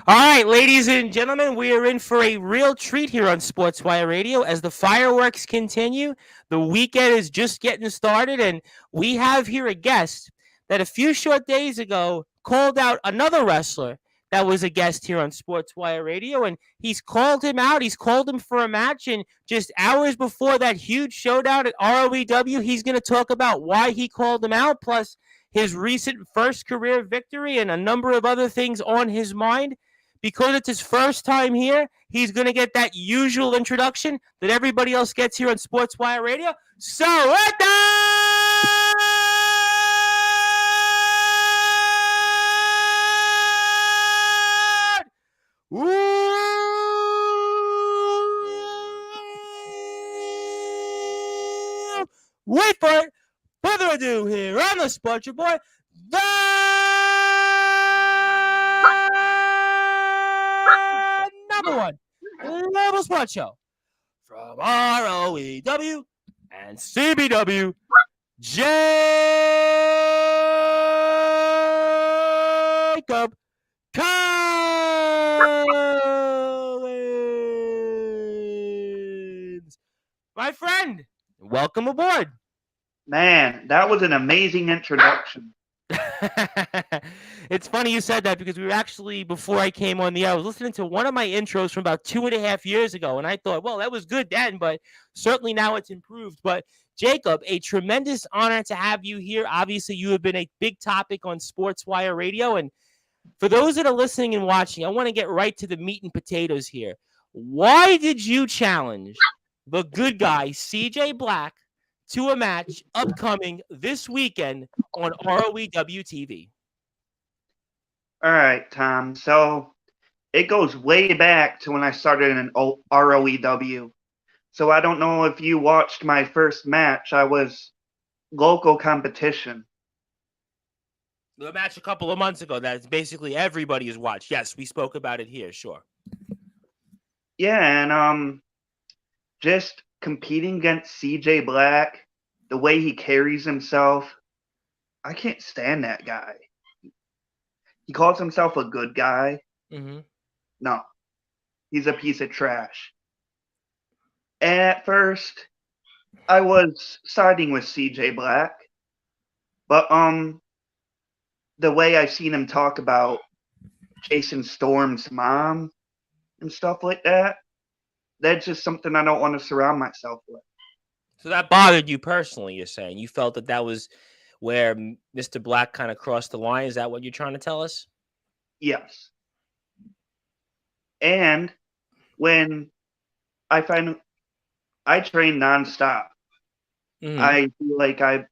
All right, ladies and gentlemen, we are in for a real treat here on Sportswire Radio as the fireworks continue. The weekend is just getting started, and we have here a guest that a few short days ago called out another wrestler that was a guest here on Sportswire Radio, and he's called him out. He's called him for a match, and just hours before that huge showdown at ROEW, he's going to talk about why he called him out, plus his recent first career victory and a number of other things on his mind. Because it's his first time here, he's going to get that usual introduction that everybody else gets here on Sportswire Radio. So, what Wait for it. Further ado here on the Sports Boy, the number one global sports show from ROEW and CBW, Jacob Collins. My friend, welcome aboard. Man, that was an amazing introduction. It's funny you said that because we were actually, before I came on the air, I was listening to one of my intros from about 2.5 years ago, and I thought, well, that was good then, but certainly now it's improved. But Jacob, a tremendous honor to have you here. Obviously, you have been a big topic on Sportswire Radio, and for those that are listening and watching, I want to get right to the meat and potatoes here. Why did you challenge the good guy, CJ Black, to a match upcoming this weekend on ROEW TV? All right, Tom. So it goes way back to when I started in ROEW. So I don't know if you watched my first match. I was local competition. The match a couple of months ago that basically everybody has watched. Yes, we spoke about it here, sure. Yeah, and just competing against CJ Black, the way he carries himself, I can't stand that guy. He calls himself a good guy. Mm-hmm. No, he's a piece of trash. And at first, I was siding with CJ Black, but the way I've seen him talk about Jason Storm's mom and stuff like that, that's just something I don't want to surround myself with. So that bothered you personally, you're saying? You felt that that was where Mr. Black kind of crossed the line? Is that what you're trying to tell us? Yes. And when I train nonstop, I feel like I've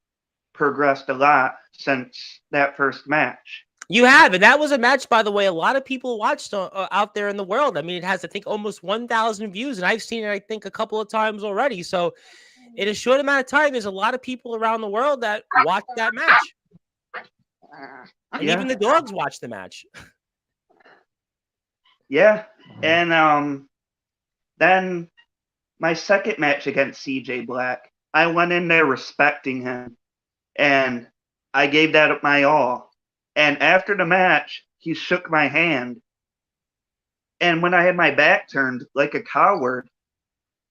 progressed a lot since that first match. You have, and that was a match, by the way, a lot of people watched out there in the world. I mean, it has, I think, almost 1,000 views, and I've seen it, I think, a couple of times already. So in a short amount of time, there's a lot of people around the world that watched that match. And even the dogs watched the match. Yeah, and then my second match against CJ Black, I went in there respecting him, and I gave that my all. And after the match, he shook my hand, and when I had my back turned like a coward,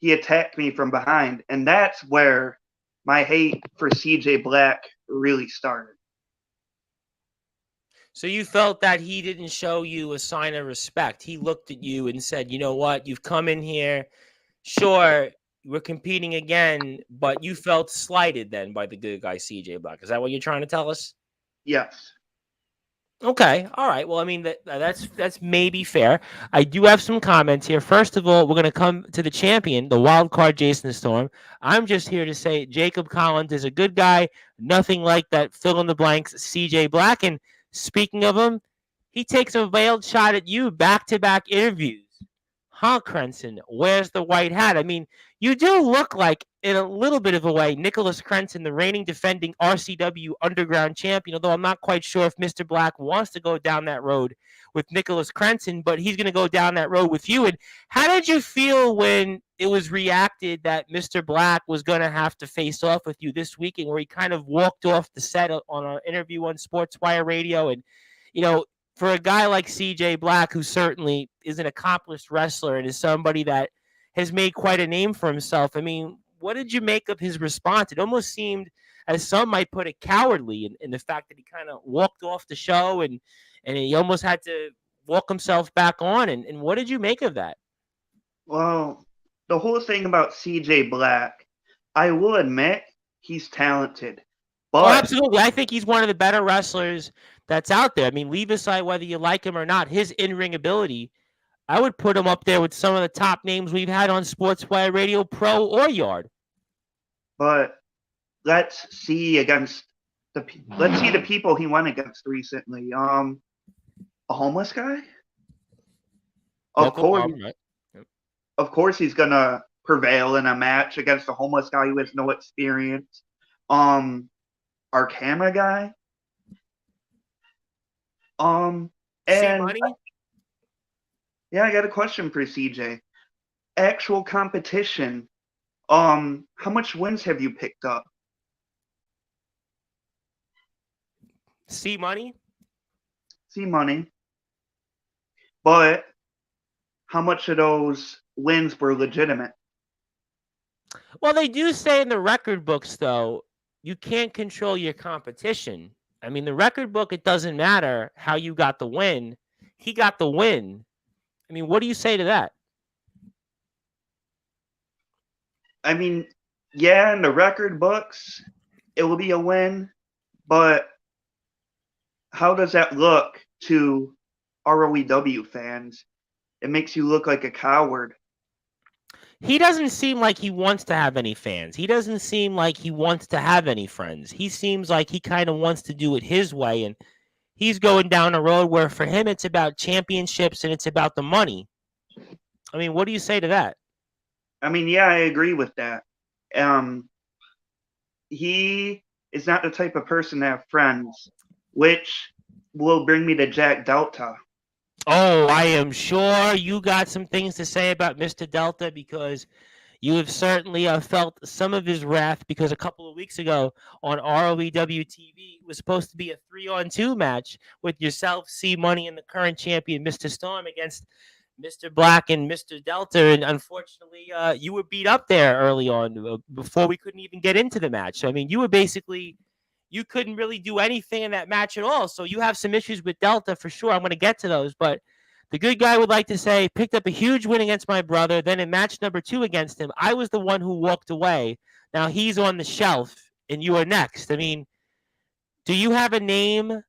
he attacked me from behind, and that's where my hate for CJ Black really started. So you felt that he didn't show you a sign of respect. He looked at you and said, you know what, you've come in here, sure, we're competing again, but you felt slighted then by the good guy CJ Black. Is that what you're trying to tell us? Yes. Okay. All right. Well, I mean, that's maybe fair. I do have some comments here. First of all, we're going to come to the champion, the wild card Jason Storm. I'm just here to say Jacob Collins is a good guy. Nothing like that fill in the blanks CJ Black. And speaking of him, he takes a veiled shot at you, back-to-back interviews. Huh, Crenson? Where's the white hat? I mean, you do look like, in a little bit of a way, Nicholas Crenson, the reigning defending RCW Underground champion, although I'm not quite sure if Mr. Black wants to go down that road with Nicholas Crenson, but he's going to go down that road with you. And how did you feel when it was reacted that Mr. Black was going to have to face off with you this weekend, where he kind of walked off the set on an interview on Sportswire Radio? And, you know, for a guy like CJ Black, who certainly is an accomplished wrestler and is somebody that has made quite a name for himself, I mean, what did you make of his response? It almost seemed, as some might put it, cowardly in the fact that he kind of walked off the show and he almost had to walk himself back on. And what did you make of that? Well, the whole thing about CJ Black, I will admit he's talented, Oh, but absolutely. I think he's one of the better wrestlers that's out there. I mean, leave aside whether you like him or not, his in-ring ability, I would put him up there with some of the top names we've had on Sportswire Radio, Pro or Yard. but let's see against let's see the people he went against recently. A homeless guy? Of course, Right. of course he's gonna prevail in a match against a homeless guy who has no experience. Our camera guy. See And money? yeah, I got a question for CJ. Actual competition. How much wins have you picked up? See money? See money. But how much of those wins were legitimate? Well, they do say in the record books, though, you can't control your competition. I mean, the record book, it doesn't matter how you got the win. He got the win. I mean, what do you say to that? I mean, yeah, in the record books, it will be a win, but how does that look to ROEW fans? It makes you look like a coward. He doesn't seem like he wants to have any fans. He doesn't seem like he wants to have any friends. He seems like he kind of wants to do it his way, and he's going down a road where for him it's about championships and it's about the money. I mean, what do you say to that? I mean, yeah, I agree with that. He is not the type of person to have friends, which will bring me to Jack Delta. Oh, I am sure you got some things to say about Mr. Delta because you have certainly felt some of his wrath because a couple of weeks ago on ROEW TV it was supposed to be a 3-on-2 match with yourself, C Money, and the current champion, Mr. Storm, against Mr. Black and Mr. Delta. And unfortunately, you were beat up there early on before we couldn't even get into the match. So, I mean, you were basically you couldn't really do anything in that match at all. So you have some issues with Delta for sure. I'm going to get to those. But the good guy would like to say, picked up a huge win against my brother. Then in match number 2 against him, I was the one who walked away. Now he's on the shelf and you are next. I mean, do you have a name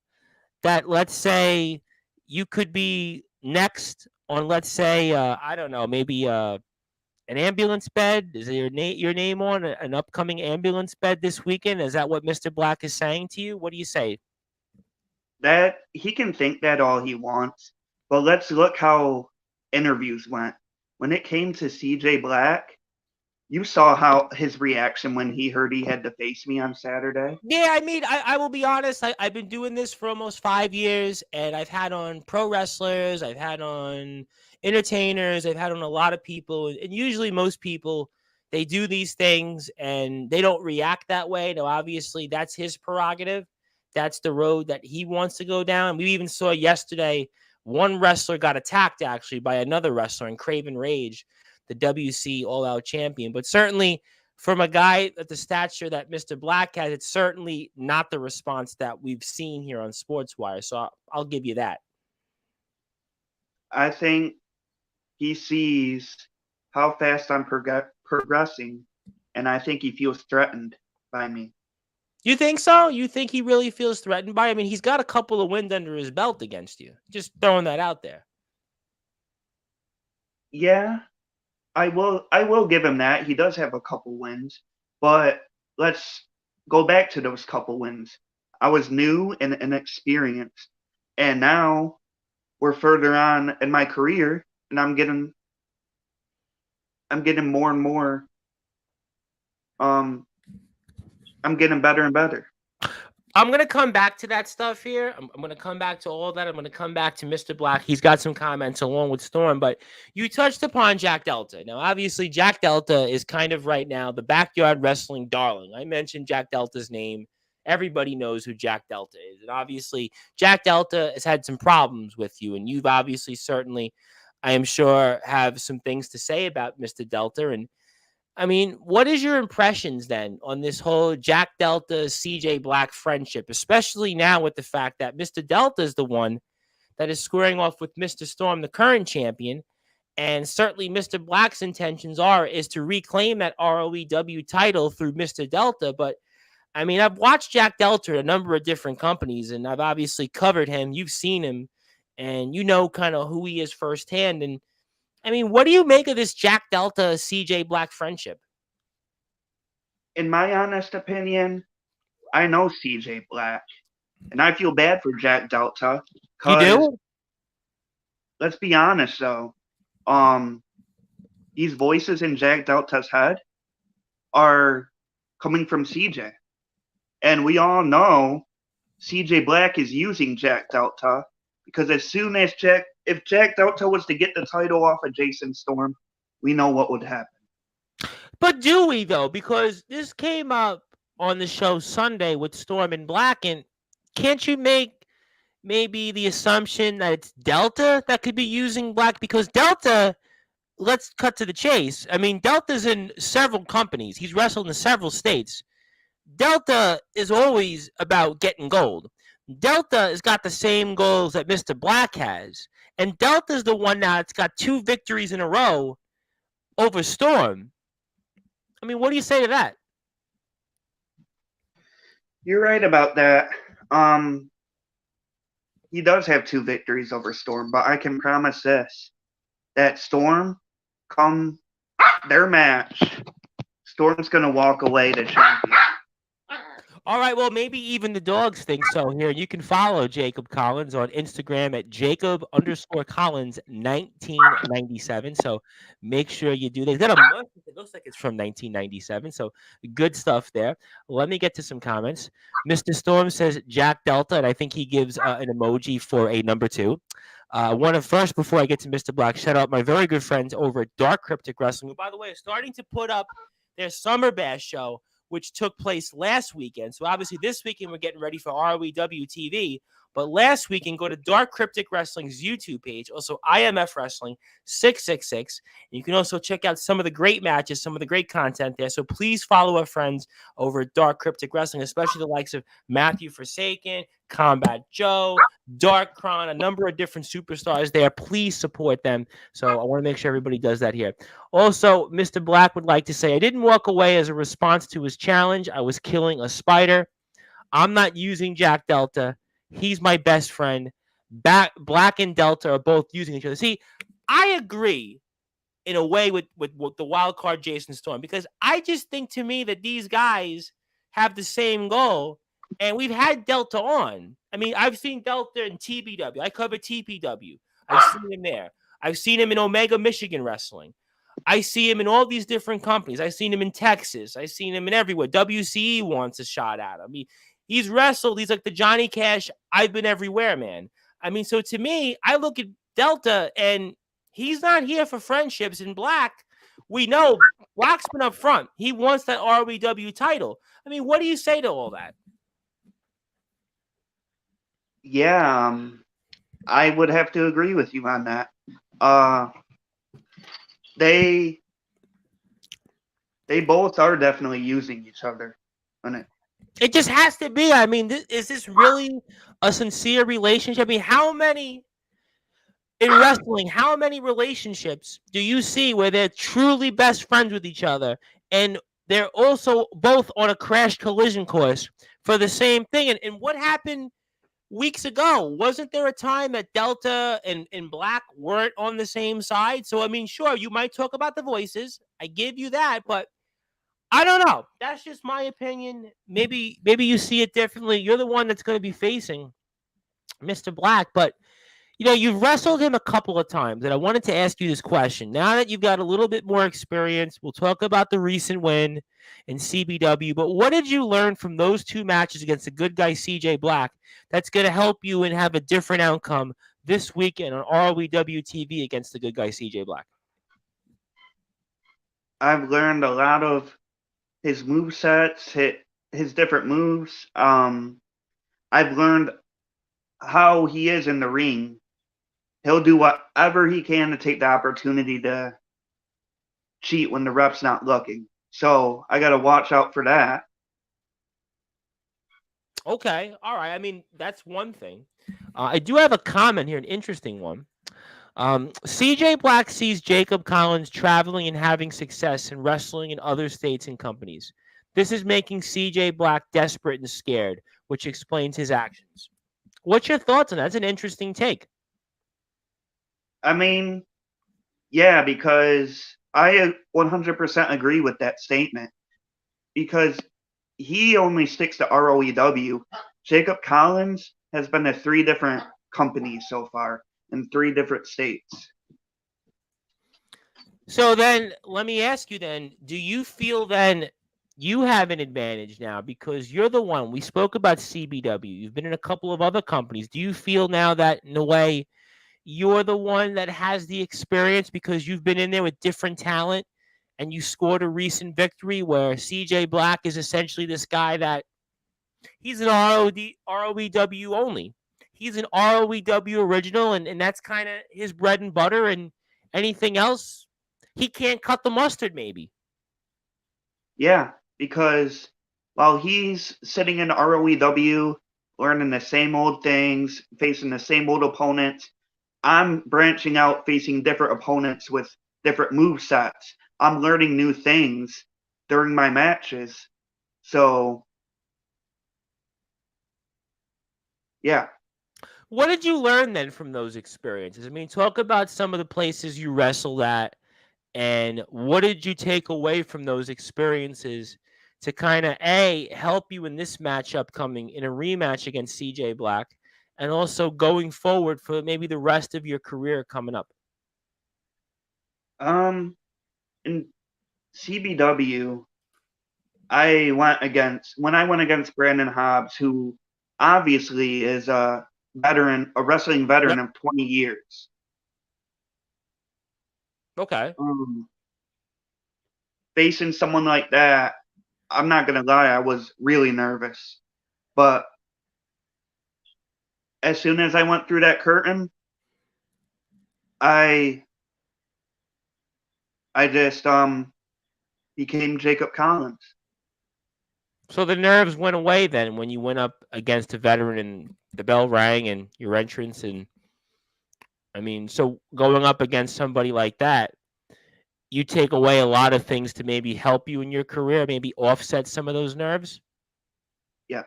that, let's say, you could be next on, let's say, I don't know, maybe an ambulance bed? Is your name on an upcoming ambulance bed this weekend? Is that what Mr. Black is saying to you? What do you say? That he can think that all he wants, but let's look how interviews went. When it came to CJ Black, you saw how his reaction when he heard he had to face me on Saturday. Yeah, I mean, I will be honest. I've been doing this for almost 5 years, and I've had on pro wrestlers, I've had on entertainers, I've had on a lot of people, and usually most people, they do these things and they don't react that way. Now, obviously, that's his prerogative. That's the road that he wants to go down. We even saw yesterday one wrestler got attacked actually by another wrestler in Craven Rage, the WC All Out champion. But certainly, from a guy at the stature that Mr. Black has, it's certainly not the response that we've seen here on Sportswire. So I'll give you that. I think he sees how fast I'm progressing, and I think he feels threatened by me. You think so? You think he really feels threatened by? I mean, he's got a couple of wins under his belt against you. Just throwing that out there. Yeah, I will give him that. He does have a couple wins, but let's go back to those couple wins. I was new and inexperienced, and now we're further on in my career, and I'm getting more and more. I'm getting better and better. I'm going to come back to that stuff here. I'm going to come back to all that. I'm going to come back to Mr. Black. He's got some comments along with Storm, but you touched upon Jack Delta. Now, obviously, Jack Delta is kind of right now the backyard wrestling darling. I mentioned Jack Delta's name everybody knows who Jack Delta is. And obviously, Jack Delta has had some problems with you, and you've obviously certainly, I am sure, have some things to say about Mr. Delta. And I mean, what is your impressions then on this whole Jack Delta CJ Black friendship, especially now with the fact that Mr. Delta is the one that is squaring off with Mr. Storm, the current champion, and certainly Mr. Black's intentions is to reclaim that ROEW title through Mr. Delta. But I mean, I've watched Jack Delta at a number of different companies, and I've obviously covered him. You've seen him, and you know kind of who he is firsthand. And I mean, what do you make of this Jack Delta CJ Black friendship? In my honest opinion, I know CJ Black, and I feel bad for Jack Delta. You do? Let's be honest, though. These voices in Jack Delta's head are coming from CJ. And we all know CJ Black is using Jack Delta because as soon as if Jack Delta was to get the title off of Jason Storm, we know what would happen. But do we, though? Because this came up on the show Sunday with Storm and Black, and can't you make maybe the assumption that it's Delta that could be using Black? Because Delta, let's cut to the chase. I mean, Delta's in several companies. He's wrestled in several states. Delta is always about getting gold. Delta has got the same goals that Mr. Black has. And Delta's the one now that's got 2 victories in a row over Storm. I mean, what do you say to that? You're right about that. He does have 2 victories over Storm, but I can promise this, that Storm, come their match, Storm's going to walk away the champion. All right, well, maybe even the dogs think so here. You can follow Jacob Collins on Instagram at Jacob_Collins1997. So make sure you do that. He's got a mustache. It looks like it's from 1997. So good stuff there. Let me get to some comments. Mr. Storm says Jack Delta, and I think he gives an emoji for a number 2. First, before I get to Mr. Black, shout out my very good friends over at Dark Cryptic Wrestling, who, by the way, are starting to put up their Summer Bash show, which took place last weekend. So obviously this weekend we're getting ready for ROEW TV. But last weekend, go to Dark Cryptic Wrestling's YouTube page, also IMF Wrestling 666. And you can also check out some of the great matches, some of the great content there. So please follow our friends over at Dark Cryptic Wrestling, especially the likes of Matthew Forsaken, Combat Joe, Dark Kron, a number of different superstars there. Please support them. So I want to make sure everybody does that here. Also, Mr. Black would like to say, I didn't walk away as a response to his challenge. I was killing a spider. I'm not using Jack Delta. He's my best friend. Black and Delta are both using each other. See, I agree in a way with the wild card Jason Storm, because I just think to me that these guys have the same goal, and we've had Delta on. I mean, I've seen Delta in TBW. I cover TPW. I've seen him there. I've seen him in Omega Michigan Wrestling. I see him in all these different companies. I've seen him in Texas. I've seen him in everywhere. WCE wants a shot at him. He's wrestled. He's like the Johnny Cash, I've been everywhere, man. I mean, so to me, I look at Delta, and he's not here for friendships. In Black, we know Black's been up front. He wants that ROEW title. I mean, what do you say to all that? Yeah, I would have to agree with you on that. They both are definitely using each other on it. It just has to be. I mean, is this really a sincere relationship? I mean, how many relationships do you see where they're truly best friends with each other, and they're also both on a crash collision course for the same thing? And what happened weeks ago? Wasn't there a time that Delta and Black weren't on the same side? So, I mean, sure, you might talk about the voices. I give you that, but I don't know. That's just my opinion. Maybe you see it differently. You're the one that's going to be facing Mr. Black, but you've wrestled him a couple of times, and I wanted to ask you this question. Now that you've got a little bit more experience, we'll talk about the recent win in CBW, but what did you learn from those 2 matches against the good guy CJ Black that's going to help you and have a different outcome this weekend on ROEW TV against the good guy CJ Black? I've learned a lot of his movesets, his different moves. I've learned how he is in the ring. He'll do whatever he can to take the opportunity to cheat when the ref's not looking. So I got to watch out for that. Okay, all right. I mean, that's one thing. I do have a comment here, an interesting one. CJ Black sees Jacob Collins traveling and having success and wrestling in other states and companies. This is making CJ Black desperate and scared, which explains his actions. What's your thoughts on that? That's an interesting take. I mean, yeah, because I 100% agree with that statement. Because he only sticks to ROEW. Jacob Collins has been to 3 different companies so far in 3 different states. So then let me ask you then, do you feel then you have an advantage now because you're the one, we spoke about CBW, you've been in a couple of other companies. Do you feel now that in a way you're the one that has the experience because you've been in there with different talent and you scored a recent victory where CJ Black is essentially this guy that he's an ROEW only. He's an ROEW original, and that's kind of his bread and butter. And anything else, he can't cut the mustard, maybe. Yeah, because while he's sitting in ROEW, learning the same old things, facing the same old opponents, I'm branching out, facing different opponents with different move sets. I'm learning new things during my matches. So, yeah. What did you learn then from those experiences? I mean, talk about some of the places you wrestled at, and what did you take away from those experiences to kind of help you in this matchup coming in a rematch against CJ Black, and also going forward for maybe the rest of your career coming up? In CBW, when I went against Brandon Hobbs, who obviously is a veteran, a wrestling veteran Yep. of 20 years. Okay. Facing someone like that, I'm not gonna lie, I was really nervous. But as soon as I went through that curtain, I just became Jacob Collins. So the nerves went away then when you went up against a veteran and the bell rang and your entrance, and I mean, so going up against somebody like that, you take away a lot of things to maybe help you in your career, maybe offset some of those nerves. Yeah.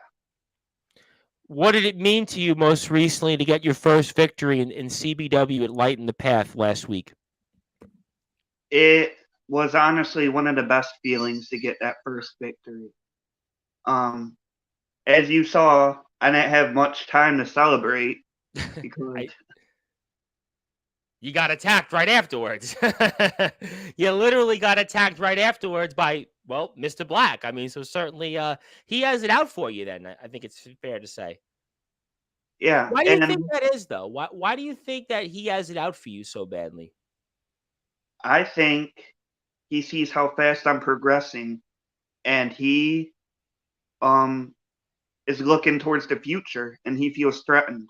What did it mean to you most recently to get your first victory in CBW at Lighten the Path last week? It was honestly one of the best feelings to get that first victory. As you saw, I didn't have much time to celebrate because You got attacked right afterwards. You literally got attacked right afterwards by, well, Mr. Black. I mean, so certainly he has it out for you then. I think it's fair to say. yeah, Why do you think and that is, though? Why do you think that he has it out for you so badly? I think he sees how fast I'm progressing, and he um is looking towards the future, and he feels threatened.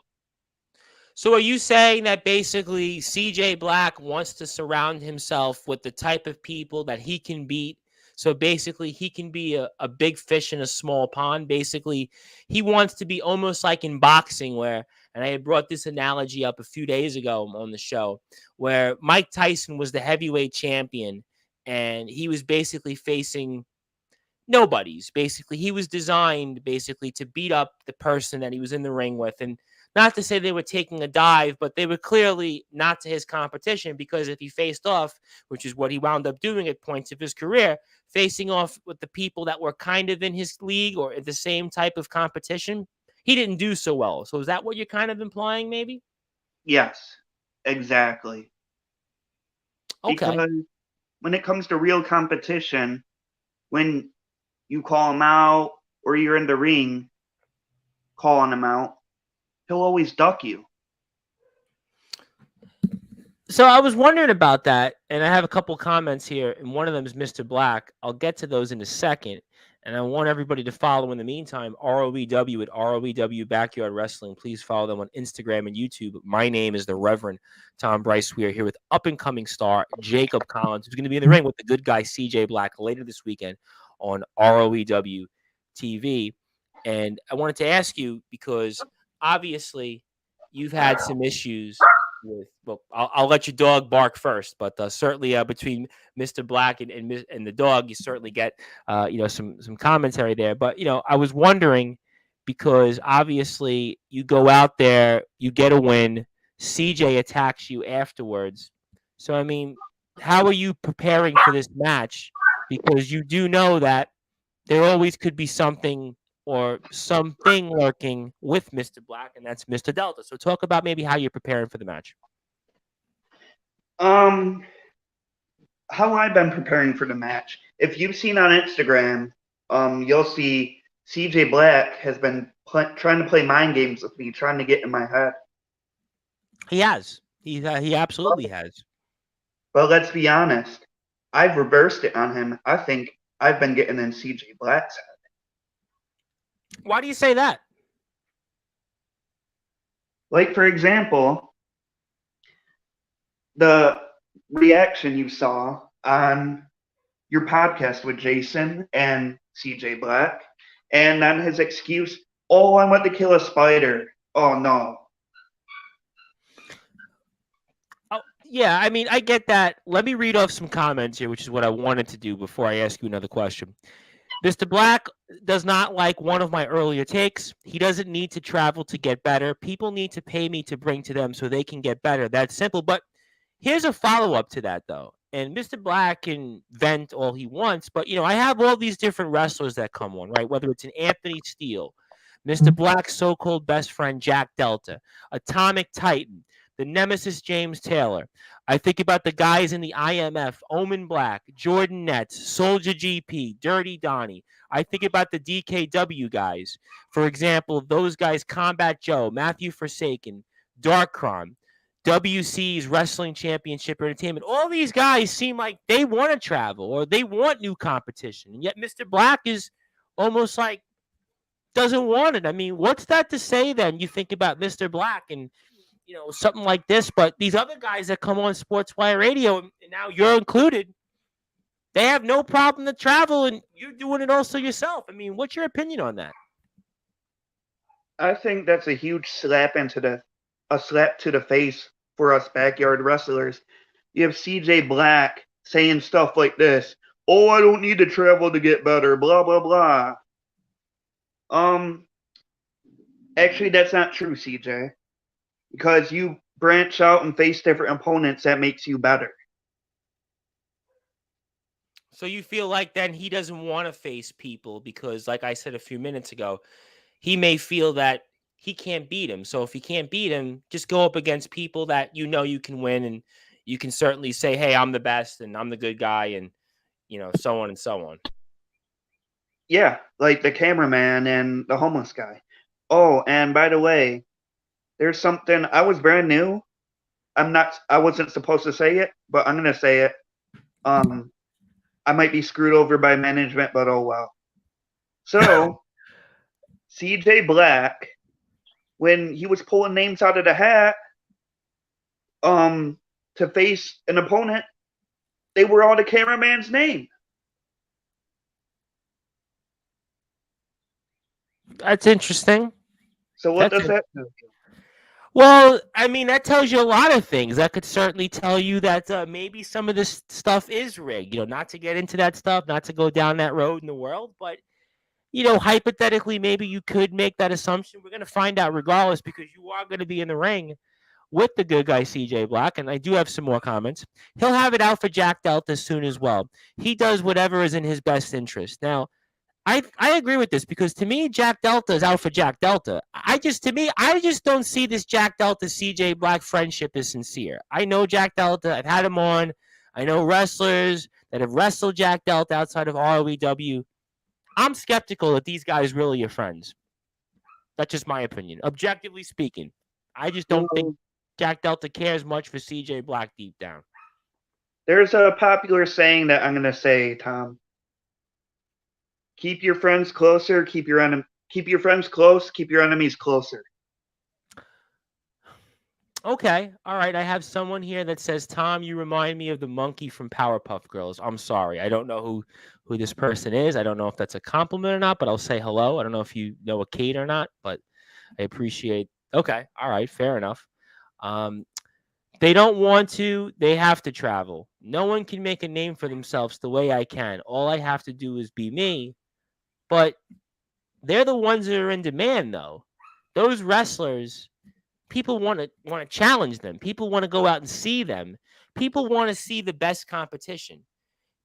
So are you saying that basically CJ Black wants to surround himself with the type of people that he can beat? So basically he can be a big fish in a small pond. Basically, he wants to be almost like in boxing where, and I had brought this analogy up a few days ago on the show, where Mike Tyson was the heavyweight champion and he was basically facing nobodies. Basically, he was designed basically to beat up the person that he was in the ring with. And not to say they were taking a dive, but they were clearly not to his competition because if he faced off, which is what he wound up doing at points of his career, facing off with the people that were kind of in his league or the same type of competition, he didn't do so well. So is that what you're kind of implying, maybe? Yes, exactly. Okay. Because when it comes to real competition, when you call him out or you're in the ring calling him out, he'll always duck you. So I was wondering about that, and I have a couple comments here, and one of them is Mr. Black. I'll get to those in a second. And I want everybody to follow in the meantime ROEW at ROEW Backyard Wrestling. Please follow them on Instagram and YouTube. My name is the Reverend Tom Bryce. We are here with up and coming star Jacob Collins, who's going to be in the ring with the good guy CJ Black later this weekend on ROEW TV. And I wanted to ask you because obviously you've had some issues with. Well, I'll let your dog bark first, but certainly between Mr. Black and the dog, you certainly get some commentary there. But I was wondering because obviously you go out there, you get a win, CJ attacks you afterwards. So I mean, how are you preparing for this match? Because you do know that there always could be something or something lurking with Mr. Black, and that's Mr. Delta. So talk about maybe how you're preparing for the match. How I've been preparing for the match. If you've seen on Instagram, you'll see CJ Black has been trying to play mind games with me, trying to get in my head. He has. He absolutely has. But let's be honest, I've reversed it on him. I think I've been getting in CJ Black's head. Why do you say that? Like, for example, the reaction you saw on your podcast with Jason and CJ Black, and then his excuse, oh, I went to kill a spider. Oh, no. Oh, yeah, I mean, I get that. Let me read off some comments here, which is what I wanted to do before I ask you another question. Mr. Black does not like one of my earlier takes. He doesn't need to travel to get better. People need to pay me to bring to them so they can get better. That's simple. But here's a follow-up to that, though. And Mr. Black can vent all he wants, but, I have all these different wrestlers that come on, right? Whether it's an Anthony Steele, Mr. Black's so-called best friend, Jack Delta, Atomic Titan, the Nemesis James Taylor. I think about the guys in the IMF, Omen Black, Jordan Nets, Soldier GP, Dirty Donnie. I think about the DKW guys. For example, those guys, Combat Joe, Matthew Forsaken, Darkron, WC's Wrestling Championship Entertainment. All these guys seem like they want to travel or they want new competition. And yet Mr. Black is almost like doesn't want it. I mean, what's that to say then? You think about Mr. Black and something like this, but these other guys that come on Sportswire Radio, and now you're included, they have no problem to travel, and you're doing it also yourself. I mean, what's your opinion on that? I think that's a huge slap to the face for us backyard wrestlers. You have CJ Black saying stuff like this. Oh, I don't need to travel to get better, blah, blah, blah. Actually, that's not true, CJ. Because you branch out and face different opponents, that makes you better. So you feel like then he doesn't want to face people because, like I said a few minutes ago, he may feel that he can't beat him. So if he can't beat him, just go up against people that you can win, and you can certainly say, hey, I'm the best and I'm the good guy, and so on and so on. Yeah, like the cameraman and the homeless guy. Oh, and by the way, there's something, I was brand new. I wasn't supposed to say it, but I'm going to say it. I might be screwed over by management, but oh well. So, CJ Black, when he was pulling names out of the hat, to face an opponent, they were all the cameraman's name. That's interesting. So what does that do? Well, I mean, that tells you a lot of things. That could certainly tell you that maybe some of this stuff is rigged. Not to get into that stuff, not to go down that road in the world, but hypothetically, maybe you could make that assumption. We're going to find out regardless because you are going to be in the ring with the good guy CJ Black, and I do have some more comments. He'll have it out for Jack Delta soon as well. He does whatever is in his best interest. Now, I agree with this because to me, Jack Delta is out for Jack Delta. I just don't see this Jack Delta CJ Black friendship as sincere. I know Jack Delta. I've had him on. I know wrestlers that have wrestled Jack Delta outside of ROEW. I'm skeptical that these guys really are friends. That's just my opinion. Objectively speaking, I just don't think Jack Delta cares much for CJ Black deep down. There's a popular saying that I'm going to say, Tom. keep your friends closer, keep your friends close, keep your enemies closer. Okay, all right. I have someone here that says, "Tom, you remind me of the monkey from Powerpuff Girls." I'm sorry, I don't know who this person is. I don't know if that's a compliment or not, but I'll say hello. I don't know if you know a Kate or not, but I appreciate. Okay, all right, fair enough. Um, they don't want to. They have to travel. No one can make a name for themselves the way I can. All I have to do is be me. But they're the ones that are in demand, though. Those wrestlers, people want to challenge them. People want to go out and see them. People want to see the best competition.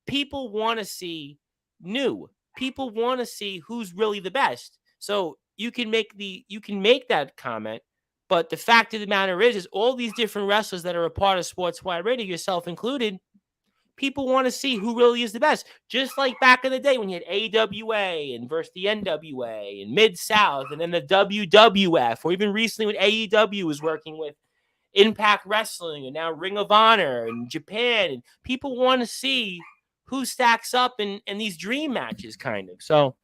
People want to see new. People want to see who's really the best. So you can make that comment, but the fact of the matter is all these different wrestlers that are a part of Sportswire Radio, yourself included, people want to see who really is the best. Just like back in the day when you had AWA and versus the NWA and Mid South and then the WWF, or even recently when AEW was working with Impact Wrestling and now Ring of Honor and Japan. And people want to see who stacks up in these dream matches, kind of. So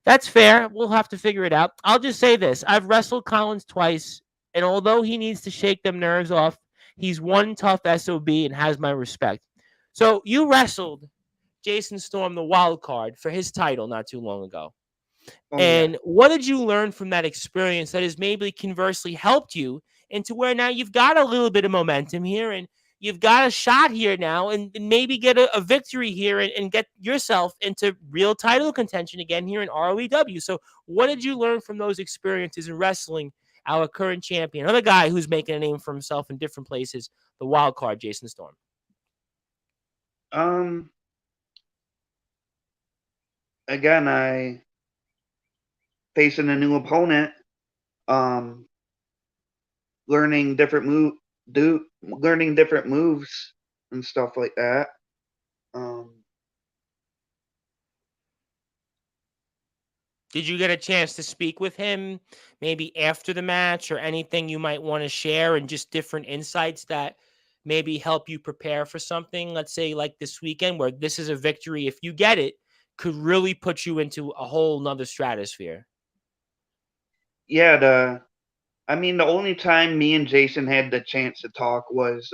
that's fair. We'll have to figure it out. I'll just say this. I've wrestled Collins twice, and although he needs to shake them nerves off, he's one tough SOB and has my respect. So you wrestled Jason Storm, the wild card, for his title not too long ago. Oh yeah. And what did you learn from that experience that has maybe conversely helped you into where now you've got a little bit of momentum here and you've got a shot here now and maybe get a victory here and get yourself into real title contention again here in ROEW. So what did you learn from those experiences in wrestling our current champion, another guy who's making a name for himself in different places, the wild card, Jason Storm? Again, I facing a new opponent, um, learning learning different moves and stuff like that. Did you get a chance to speak with him maybe after the match or anything you might want to share and just different insights that maybe help you prepare for something, let's say like this weekend, where this is a victory, if you get it, could really put you into a whole nother stratosphere? Yeah, the only time me and Jason had the chance to talk was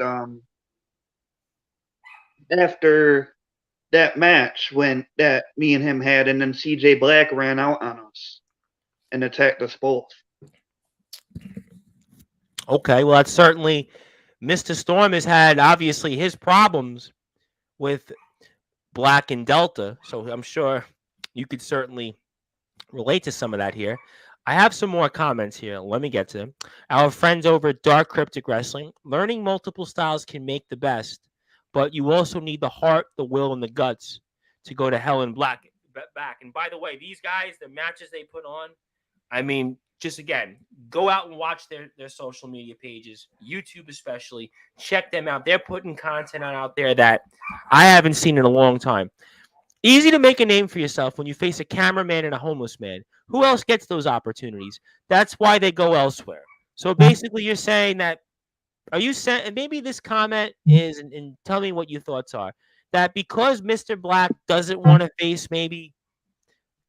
after that match when that me and him had, and then CJ Black ran out on us and attacked us both. Okay, well, that's certainly Mr. Storm has had obviously his problems with Black and Delta, so I'm sure you could certainly relate to some of that here. I have some more comments here. Let me get to them. Our friends over at Dark Cryptic Wrestling, learning multiple styles can make the best, but you also need the heart, the will, and the guts to go to hell and back. And by the way, these guys, the matches they put on, I mean, just again, go out and watch their social media pages, YouTube especially. Check them out. They're putting content out there that I haven't seen in a long time. Easy to make a name for yourself when you face a cameraman and a homeless man. Who else gets those opportunities? That's why they go elsewhere. So basically, you're saying that, are you saying, and maybe this comment is, and tell me what your thoughts are, that because Mr. Black doesn't want to face maybe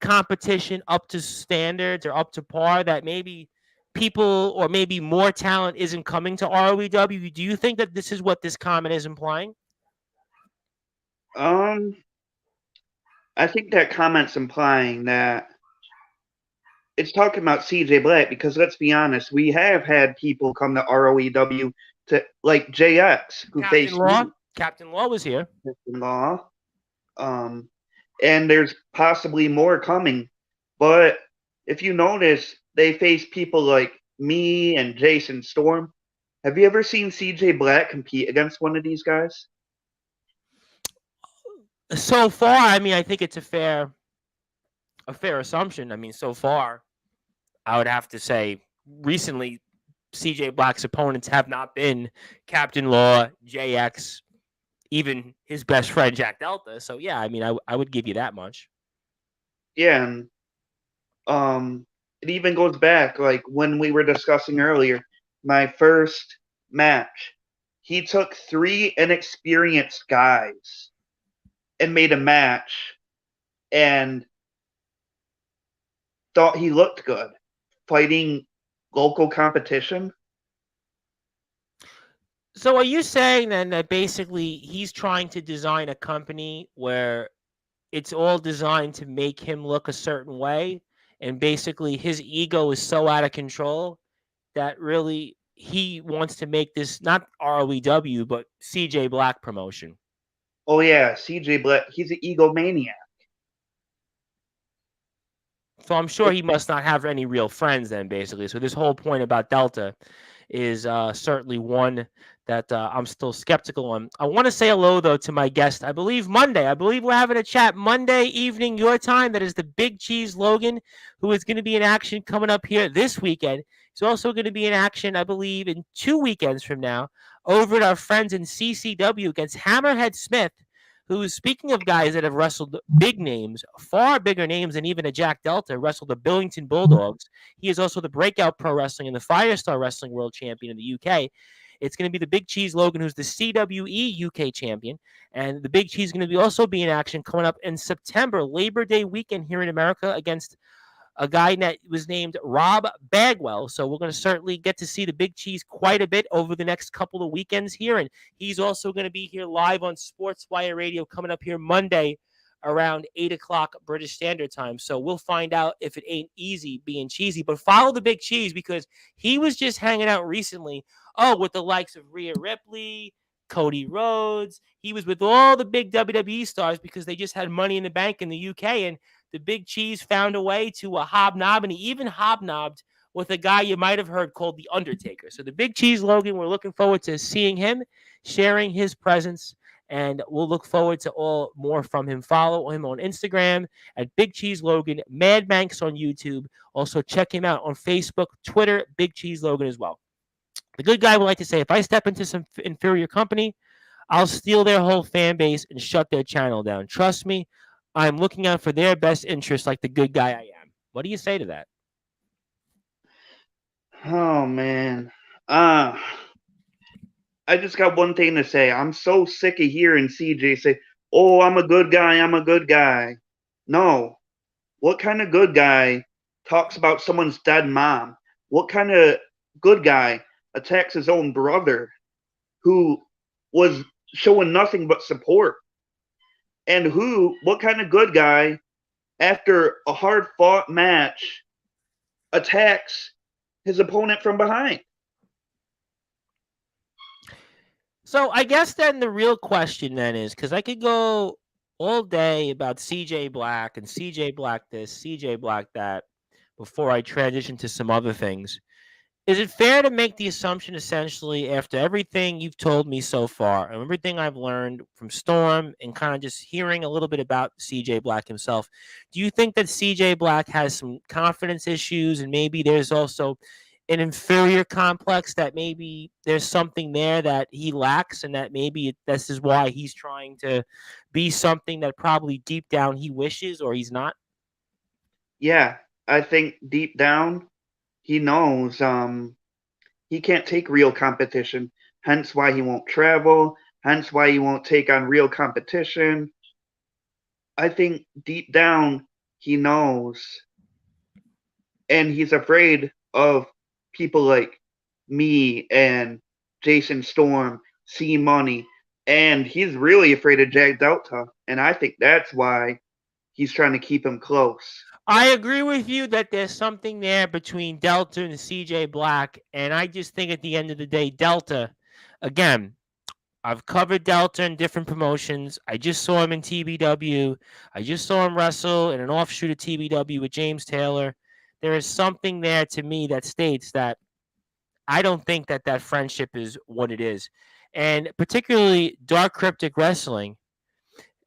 competition up to standards or up to par, that maybe people or maybe more talent isn't coming to ROEW? Do you think that this is what this comment is implying? I think that comment's implying that it's talking about CJ Black because let's be honest, we have had people come to ROEW to like JX who Captain faced Law. me, Captain Law was here. Law. And there's possibly more coming. But if you notice, they face people like me and Jason Storm. Have you ever seen CJ Black compete against one of these guys? So far, I mean, I think it's a fair assumption. I mean, so far, I would have to say recently, CJ Black's opponents have not been Captain Law, JX, even his best friend Jack Delta. So yeah, I mean, I would give you that much. Yeah, and it even goes back like when we were discussing earlier, my first match. He took three inexperienced guys and made a match, and thought he looked good fighting local competition. So are you saying then that basically he's trying to design a company where it's all designed to make him look a certain way, and basically his ego is so out of control that really he wants to make this not ROEW but CJ Black promotion? Oh yeah, CJ Black, he's an egomaniac. So I'm sure he must not have any real friends then, basically. So this whole point about Delta is certainly one that I'm still skeptical on. I want to say hello, though, to my guest. I believe Monday. I believe we're having a chat Monday evening, your time. That is the Big Cheese Logan, who is going to be in action coming up here this weekend. He's also going to be in action, I believe, in 2 weekends from now over at our friends in CCW against Hammerhead Smith, who, speaking of guys that have wrestled big names, far bigger names than even a Jack Delta, wrestled the Billington Bulldogs. He is also the Breakout Pro Wrestling and the Firestar Wrestling World Champion in the UK. It's going to be the Big Cheese Logan, who's the CWE UK champion. And the Big Cheese is going to be also be in action coming up in September, Labor Day weekend here in America against a guy that was named Rob Bagwell. So we're going to certainly get to see the Big Cheese quite a bit over the next couple of weekends here. And he's also going to be here live on Sportswire Radio coming up here Monday around 8 o'clock British Standard Time. So we'll find out if it ain't easy being cheesy. But follow the Big Cheese because he was just hanging out recently, with the likes of Rhea Ripley, Cody Rhodes. He was with all the big WWE stars because they just had money in the bank in the UK. And the Big Cheese found a way to hobnob, and he even hobnobbed with a guy you might have heard called The Undertaker. So the Big Cheese Logan, we're looking forward to seeing him, sharing his presence, and we'll look forward to all more from him. Follow him on Instagram at Big Cheese Logan, Mad Manx on YouTube. Also check him out on Facebook, Twitter, Big Cheese Logan as well. The good guy would like to say, if I step into some inferior company, I'll steal their whole fan base and shut their channel down. Trust me, I'm looking out for their best interest like the good guy I am. What do you say to that? Oh man. I just got one thing to say. I'm so sick of hearing CJ say, "Oh, I'm a good guy, I'm a good guy." No. What kind of good guy talks about someone's dead mom? What kind of good guy attacks his own brother who was showing nothing but support? And what kind of good guy, after a hard fought match, attacks his opponent from behind? So I guess then the real question then is, because I could go all day about CJ Black and CJ Black this, CJ Black that, before I transition to some other things. Is it fair to make the assumption, essentially, after everything you've told me so far and everything I've learned from Storm and kind of just hearing a little bit about CJ Black himself, do you think that CJ Black has some confidence issues and maybe there's also an inferior complex, that maybe there's something there that he lacks and that maybe this is why he's trying to be something that probably deep down he wishes or he's not? Yeah, I think deep down he knows he can't take real competition, hence why he won't travel, hence why he won't take on real competition. I think deep down he knows, and he's afraid of people like me and Jason Storm, C Money, and he's really afraid of Jack Delta, and I think that's why he's trying to keep him close. I agree with you that there's something there between Delta and CJ Black. And I just think at the end of the day, Delta, again, I've covered Delta in different promotions. I just saw him in TBW. I just saw him wrestle in an offshoot of TBW with James Taylor. There is something there to me that states that I don't think that that friendship is what it is. And particularly Dark Cryptic Wrestling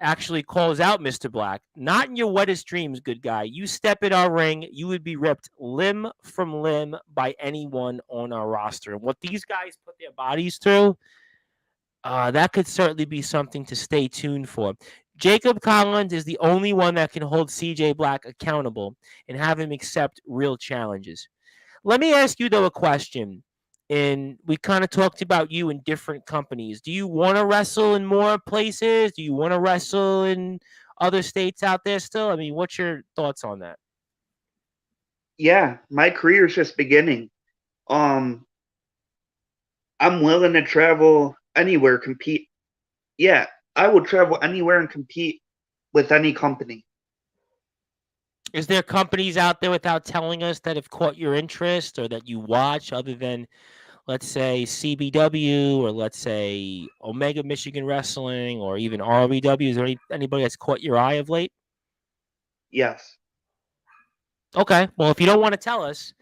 actually calls out Mr. Black. Not in your wettest dreams, good guy. You step in our ring, you would be ripped limb from limb by anyone on our roster. And what these guys put their bodies through, that could certainly be something to stay tuned for. Jacob Collins is the only one that can hold CJ Black accountable and have him accept real challenges. Let me ask you, though, a question. And we kind of talked about you in different companies. Do you want to wrestle in more places? Do you want to wrestle in other states out there still? I mean, what's your thoughts on that? Yeah, my career's just beginning. Um, I'm willing to travel anywhere, compete. Yeah, I will travel anywhere and compete with any company. Is there companies out there without telling us that have caught your interest or that you watch other than, let's say, CBW or let's say Omega Michigan Wrestling or even ROW? Is there anybody that's caught your eye of late? Yes. Okay. Well, if you don't want to tell us,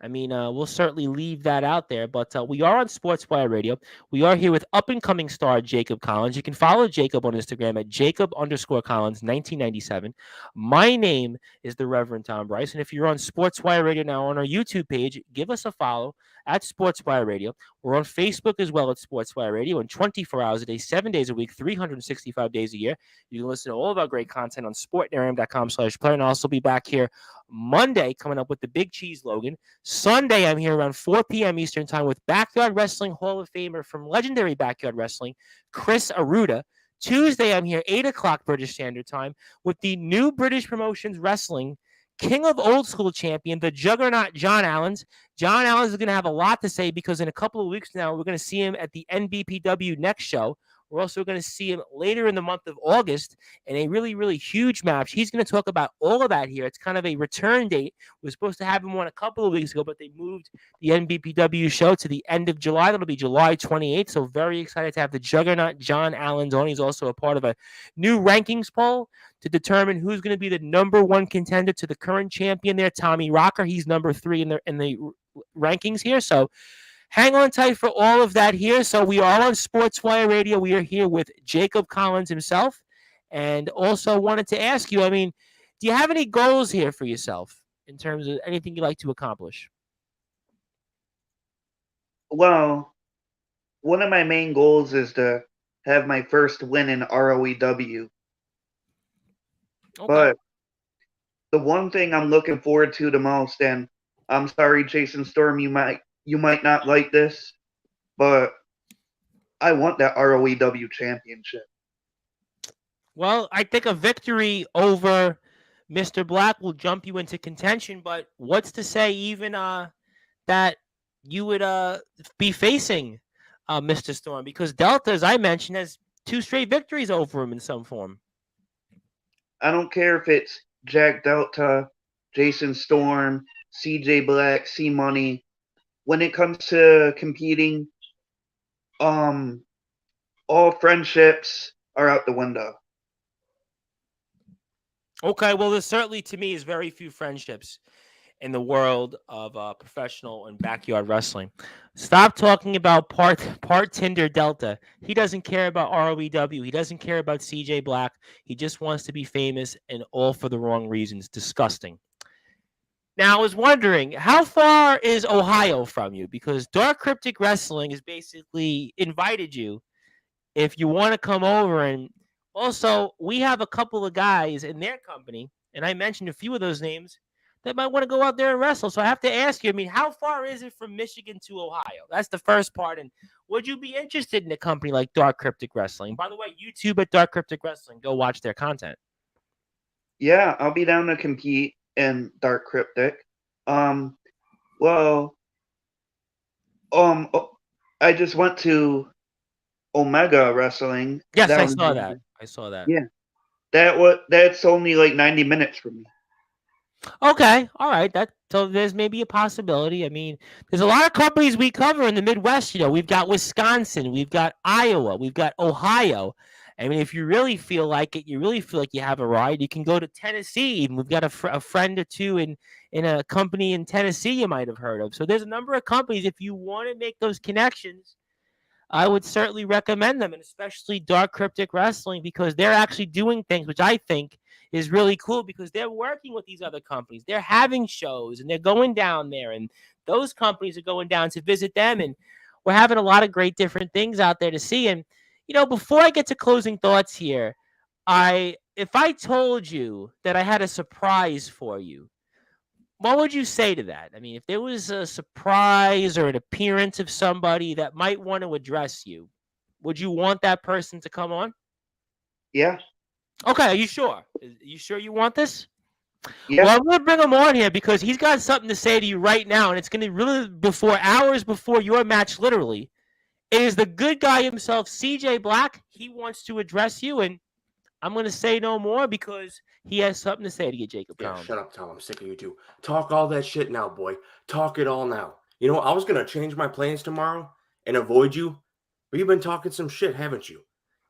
I mean, we'll certainly leave that out there. But we are on Sportswire Radio. We are here with up and coming star Jacob Collins. You can follow Jacob on Instagram at Jacob_Collins 1997. My name is the Reverend Tom Bryce. And if you're on Sportswire Radio now on our YouTube page, give us a follow at Sportswire Radio. We're on Facebook as well at Sportswire Radio, and 24 hours a day, 7 days a week, 365 days a year. You can listen to all of our great content on sportnarium.com/player. And I'll also be back here Monday coming up with the Big Cheese Logan. Sunday, I'm here around 4 p.m. Eastern Time with Backyard Wrestling Hall of Famer from legendary Backyard Wrestling, Chris Aruda. Tuesday, I'm here 8 o'clock British Standard Time with the new British Promotions Wrestling King of Old School champion, the juggernaut John Allens. John Allens is going to have a lot to say because in a couple of weeks now, we're going to see him at the NBPW next show. We're also going to see him later in the month of August in a really, really huge match. He's going to talk about all of that here. It's kind of a return date. We were supposed to have him on a couple of weeks ago, but they moved the NBPW show to the end of July. That'll be July 28th. So very excited to have the juggernaut John Allens on. He's also a part of a new rankings poll to determine who's going to be the number one contender to the current champion there, Tommy Rocker. He's number 3 in the rankings here. So hang on tight for all of that here. So we are on Sportswire Radio. We are here with Jacob Collins himself. And also wanted to ask you, I mean, do you have any goals here for yourself in terms of anything you'd like to accomplish? Well, one of my main goals is to have my first win in ROEW. Okay. But the one thing I'm looking forward to the most, and I'm sorry, Jason Storm, you might not like this, but I want that ROEW championship. Well, I think a victory over Mr. Black will jump you into contention, but what's to say even that you would be facing Mr. Storm? Because Delta, as I mentioned, has 2 straight victories over him in some form. I don't care if it's Jack Delta, Jason Storm, CJ Black, C Money. When it comes to competing, all friendships are out the window. Okay, well, there certainly, to me, is very few friendships in the world of professional and backyard wrestling. Stop talking about part Tinder Delta. He doesn't care about ROEW. He doesn't care about CJ Black. He just wants to be famous, and all for the wrong reasons. Disgusting. Now, I was wondering, how far is Ohio from you? Because Dark Cryptic Wrestling has basically invited you if you want to come over. And also, we have a couple of guys in their company, and I mentioned a few of those names, that might want to go out there and wrestle. So I have to ask you, I mean, how far is it from Michigan to Ohio? That's the first part. And would you be interested in a company like Dark Cryptic Wrestling? By the way, YouTube at Dark Cryptic Wrestling. Go watch their content. Yeah, I'll be down to compete in Dark Cryptic. Well, I just went to Omega Wrestling. Yes, I saw that. I saw that. Yeah, that's only like 90 minutes from me. Okay, all right. So there's maybe a possibility. I mean, there's a lot of companies we cover in the Midwest. You know, we've got Wisconsin, we've got Iowa, we've got Ohio. I mean, if you really feel like it, you really feel like you have a ride, you can go to Tennessee. Even we've got a friend or two in a company in Tennessee you might have heard of. So there's a number of companies. If you want to make those connections, I would certainly recommend them, and especially Dark Cryptic Wrestling, because they're actually doing things which I think is really cool, because they're working with these other companies. They're having shows, and they're going down there, and those companies are going down to visit them, and we're having a lot of great different things out there to see. And, you know, before I get to closing thoughts here, if I told you that I had a surprise for you, what would you say to that? I mean, if there was a surprise or an appearance of somebody that might want to address you, would you want that person to come on? Yeah. Okay, are you sure? Are you sure you want this? Yeah. Well, I'm going to bring him on here because he's got something to say to you right now, and it's going to really hours before your match, literally. It is the good guy himself, CJ Black. He wants to address you, and I'm going to say no more because he has something to say to you, Jacob Yeah, Collins. shut up, Tom. I'm sick of you too. Talk all that shit now, boy. Talk it all now. You know, I was going to change my plans tomorrow and avoid you, but you've been talking some shit, haven't you?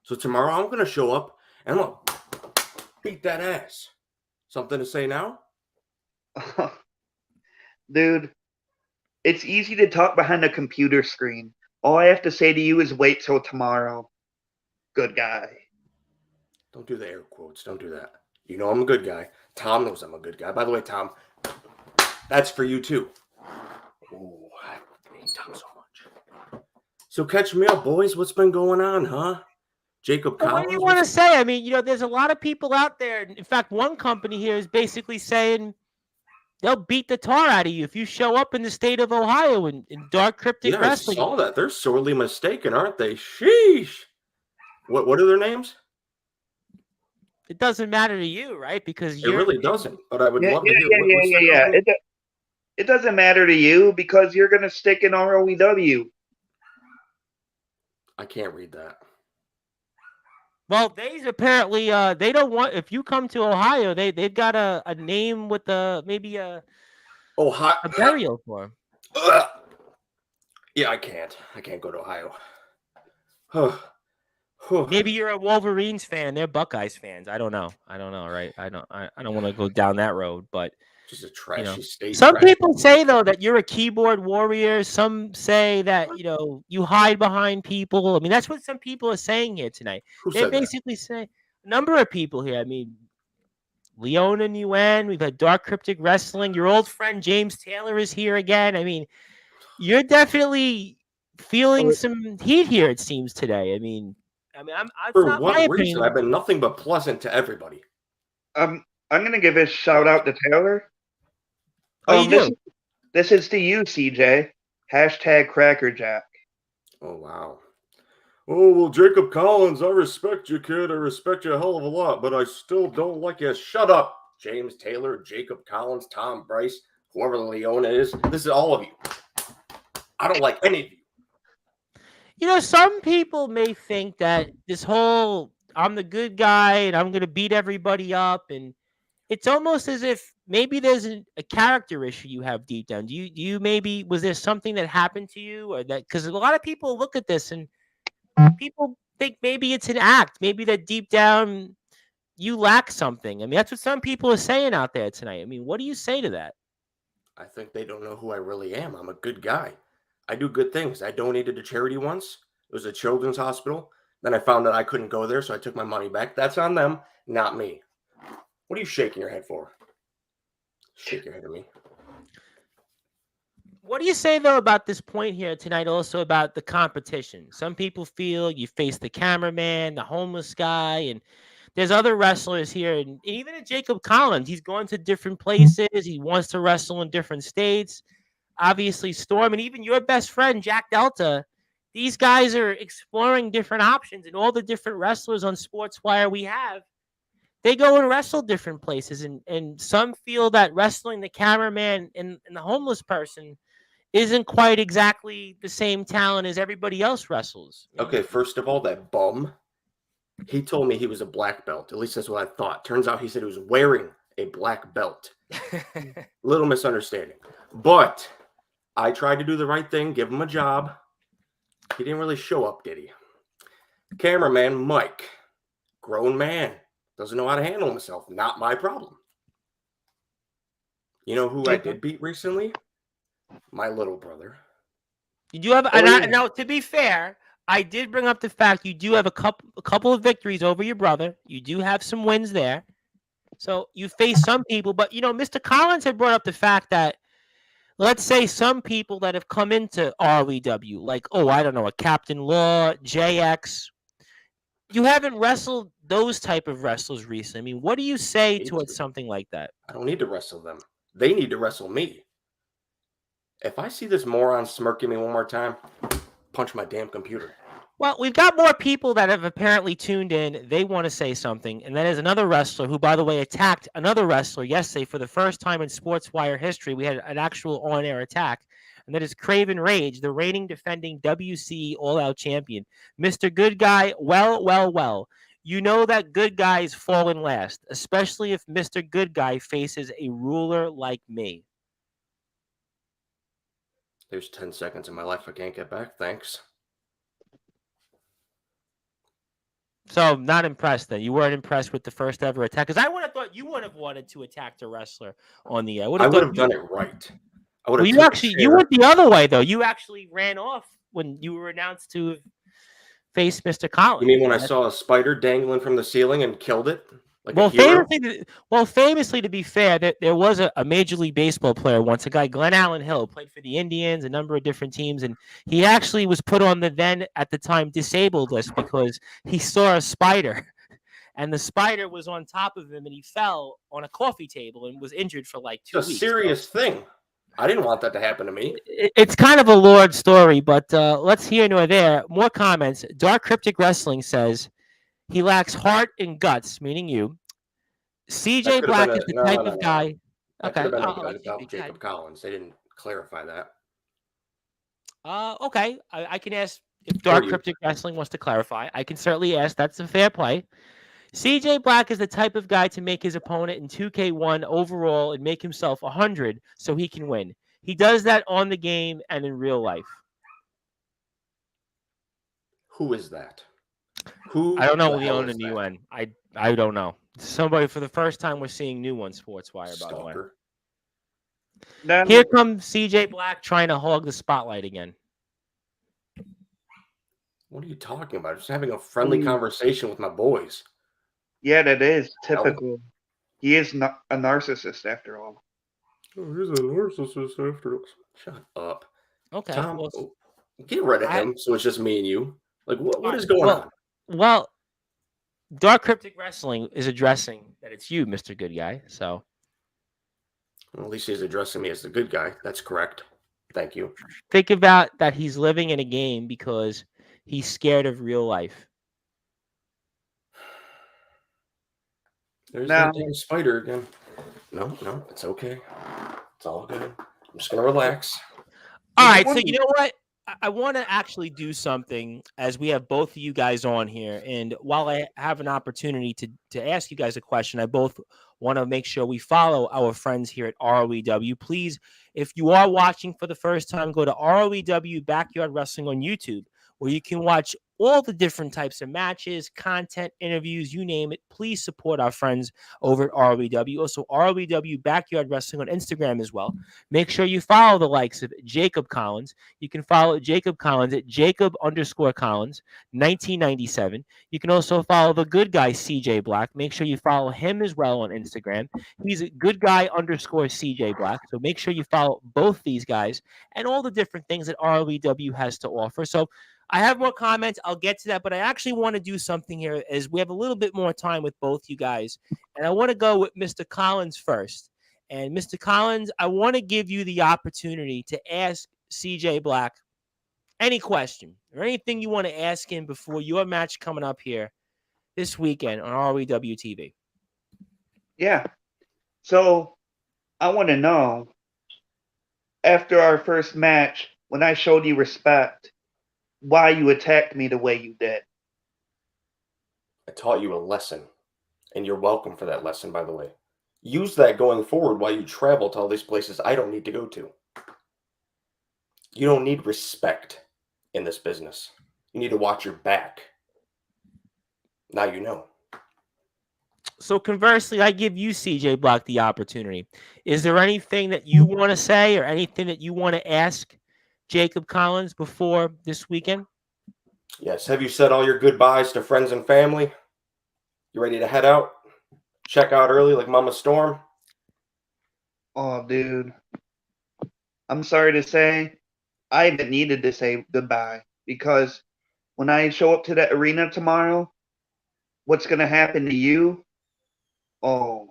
So tomorrow I'm going to show up and I'm going to beat that ass. Something to say now? Dude, it's easy to talk behind a computer screen. All I have to say to you is wait till tomorrow. Good guy. Don't do the air quotes. Don't do that. You know I'm a good guy. Tom knows I'm a good guy. By the way, Tom, that's for you too. Oh, I hate Tom so much. So catch me up, boys. What's been going on, huh? Jacob Well, what Collins? do you want to say? I mean, there's a lot of people out there. In fact, one company here is basically saying they'll beat the tar out of you if you show up in the state of Ohio in dark cryptic Yeah, I wrestling. saw that. They're sorely mistaken, aren't they? Sheesh. What are their names? It doesn't matter to you, right? Because It really doesn't. But I would Yeah, love yeah, to hear yeah, what's yeah, the yeah, company? yeah. It doesn't matter to you because you're gonna stick in ROEW. I can't read that. Well, they apparently they don't want if you come to Ohio, they've got a name with maybe a burial for him. Yeah, I can't. I can't go to Ohio. Maybe you're a Wolverines fan. They're Buckeyes fans. I don't know. Right? I don't want to go down that road, but Just a trashy state. some people say though that you're a keyboard warrior. Some say that you hide behind people. I mean, that's what some people are saying here tonight. Who They're said that? basically saying a number of people here. I mean, Leon and UN. We've had Dark Cryptic Wrestling. Your old friend James Taylor is here again. I mean, you're definitely feeling some heat here. It seems today. I mean, it's For not my what reason? opinion. I've been nothing but pleasant to everybody. I'm gonna give a shout out to Taylor. Oh, you do? This is to you, CJ. Hashtag Crackerjack. Oh, wow. Oh, well, Jacob Collins, I respect you, kid. I respect you a hell of a lot, but I still don't like you. Shut up, James Taylor, Jacob Collins, Tom Bryce, whoever Leona is. This is all of you. I don't like any of you. Some people may think that this whole I'm the good guy and I'm going to beat everybody up, and it's almost as if maybe there's a character issue you have deep down. Do you maybe was there something that happened to you, or that because a lot of people look at this and people think maybe it's an act, maybe that deep down you lack something. I mean, that's what some people are saying out there tonight. I mean, what do you say to that? I think they don't know who I really am. I'm a good guy. I do good things. I donated to charity once. It was a children's hospital. Then I found that I couldn't go there, so I took my money back. That's on them, not me. What are you shaking your head for? Shake your head at me. What do you say, though, about this point here tonight, also about the competition? Some people feel you face the cameraman, the homeless guy, and there's other wrestlers here. And even Jacob Collins, he's going to different places. He wants to wrestle in different states. Obviously, Storm, and even your best friend, Jack Delta, these guys are exploring different options. And all the different wrestlers on Sportswire we have, they go and wrestle different places. And some feel that wrestling the cameraman and the homeless person isn't quite exactly the same talent as everybody else wrestles. Okay, first of all, that bum, he told me he was a black belt. At least that's what I thought. Turns out he said he was wearing a black belt. Little misunderstanding. But I tried to do the right thing, give him a job. He didn't really show up, did he? Cameraman Mike, grown man, doesn't know how to handle himself. Not my problem. You know who I did beat recently? My little brother. You do have, now to be fair, I did bring up the fact you do have a couple of victories over your brother. You do have some wins there. So you face some people, but Mr. Collins had brought up the fact that let's say some people that have come into REW, like, I don't know, a Captain Law, JX, you haven't wrestled those type of wrestlers recently. I mean, what do you say to something like that? I don't need to wrestle them. They need to wrestle me. If I see this moron smirking me one more time, punch my damn computer. Well, we've got more people that have apparently tuned in. They want to say something, and that is another wrestler who, by the way, attacked another wrestler yesterday for the first time in Sportswire history. We had an actual on-air attack, and that is Craven Rage, the reigning defending WCE All-Out champion, Mr. Good Guy. Well, well, well. You know that good guys fall in last, especially if Mr. Good Guy faces a ruler like me. There's 10 seconds of my life I can't get back. Thanks. So not impressed then. You weren't impressed with the first ever attack because I would have thought you would have wanted to attack the wrestler on the air. I would have done it right. I would Well, have you took a actually chair. you went the other way though. You actually ran off when you were announced to face Mr. Collins. You mean when I saw a spider dangling from the ceiling and killed it? Like Well, a hero? famously, to be fair, there was a Major League Baseball player once, a guy, Glenn Allen Hill, played for the Indians, a number of different teams, and he actually was put on the then, at the time, disabled list because he saw a spider, and the spider was on top of him, and he fell on a coffee table and was injured for like 2 It's a weeks. serious thing. I didn't want that to happen to me. It's kind of a Lord story, but let's hear nor there. More comments. Dark Cryptic Wrestling says, he lacks heart and guts, meaning you. CJ Black is the type of guy. That Okay. could have been I'll a let gut you about Jacob Collins. They didn't clarify that. Okay. I can ask if Dark Cryptic Wrestling wants to clarify. I can certainly ask. That's a fair play. CJ Black is the type of guy to make his opponent in 2K1 overall and make himself 100 so he can win. He does that on the game and in real life. Who is that? Who? I don't know the owner of the UN. I don't know. Somebody for the first time we're seeing new on Sportswire, by the way. Here comes CJ Black trying to hog the spotlight again. What are you talking about? Just having a friendly conversation with my boys. Yeah, that is typical. He is not a narcissist after all. Oh, he's a narcissist after all. Shut up. Okay. Tom, get rid of him so it's just me and you. Like, what is going on? Well, Dark Cryptic Wrestling is addressing that it's you, Mr. Good Guy. So, well, at least he's addressing me as the good guy. That's correct. Thank you. Think about that he's living in a game because he's scared of real life. There's that damn spider again. No, it's okay. It's all good. I'm just going to relax. All right, so you know what? I want to actually do something as we have both of you guys on here. And while I have an opportunity to ask you guys a question, I both want to make sure we follow our friends here at ROEW. Please, if you are watching for the first time, go to ROEW Backyard Wrestling on YouTube, where you can watch all the different types of matches, content, interviews, you name it. Please support our friends over at ROEW. Also, ROEW Backyard Wrestling on Instagram as well. Make sure you follow the likes of Jacob Collins. You can follow Jacob Collins at Jacob_Collins 1997. You can also follow the good guy CJ Black. Make sure you follow him as well on Instagram. He's a good guy _CJ Black. So make sure you follow both these guys and all the different things that ROEW has to offer. So I have more comments. I'll get to that, but I actually want to do something here as we have a little bit more time with both you guys. And I want to go with Mr. Collins first. And Mr. Collins, I want to give you the opportunity to ask CJ Black any question or anything you want to ask him before your match coming up here this weekend on ROEW TV. Yeah. So I want to know, after our first match, when I showed you respect, why you attacked me the way you did. I taught you a lesson, and you're welcome for that lesson, by the way. Use that going forward while you travel to all these places I don't need to go to. You don't need respect in this business. You need to watch your back. Now you know. So conversely, I give you, CJ Black, the opportunity. Is there anything that you want to say or anything that you want to ask Jacob Collins before this weekend? Yes. Have you said all your goodbyes to friends and family? You ready to head out? Check out early like Mama Storm? Oh, dude. I'm sorry to say, I haven't needed to say goodbye because when I show up to that arena tomorrow, what's going to happen to you? Oh.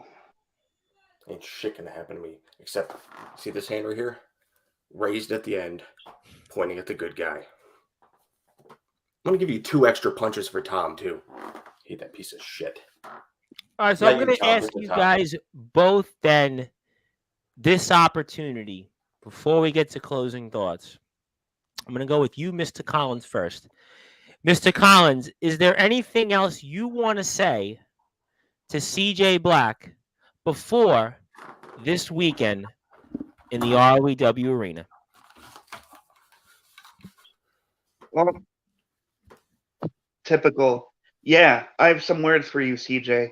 Ain't shit gonna happen to me. Except, see this hand right here? Raised at the end, pointing at the good guy. going to give you 2 extra punches for Tom, too. Hate that piece of shit. All right, so Not I'm going you, to Tom, ask Mr. you Tom. guys both then this opportunity before we get to closing thoughts. I'm going to go with you, Mr. Collins, first. Mr. Collins, is there anything else you want to say to CJ Black before this weekend in the ROEW arena? Well, typical. Yeah, I have some words for you, CJ.